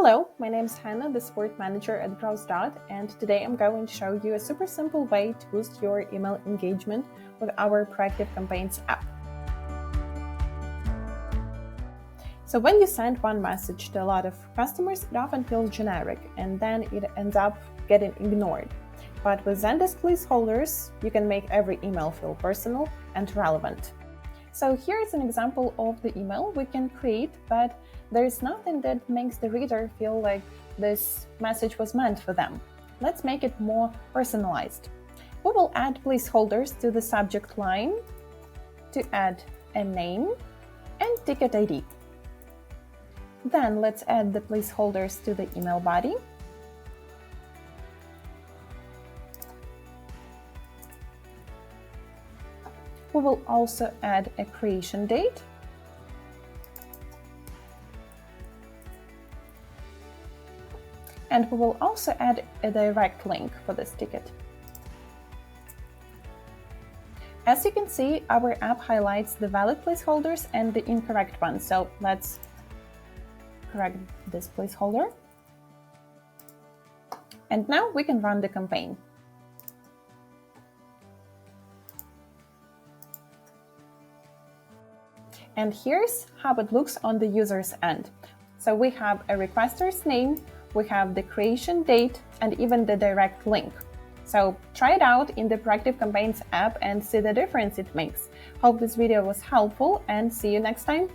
Hello, my name is Hannah, the support manager at Browse., and today I'm going to show you a super simple way to boost your email engagement with our Proactive Campaigns app. So when you send one message to a lot of customers, it often feels generic and then it ends up getting ignored. But with Zendesk Placeholders, you can make every email feel personal and relevant. So here's an example of the email we can create, but there is nothing that makes the reader feel like this message was meant for them. Let's make it more personalized. We will add placeholders to the subject line to add a name and ticket ID. Then let's add the placeholders to the email body. We will also add a creation date. And we will also add a direct link for this ticket. As you can see, our app highlights the valid placeholders and the incorrect ones. So let's correct this placeholder. And now we can run the campaign. And here's how it looks on the user's end. So we have a requester's name, we have the creation date, and even the direct link. So try it out in the Proactive Campaigns app and see the difference it makes. Hope this video was helpful and see you next time.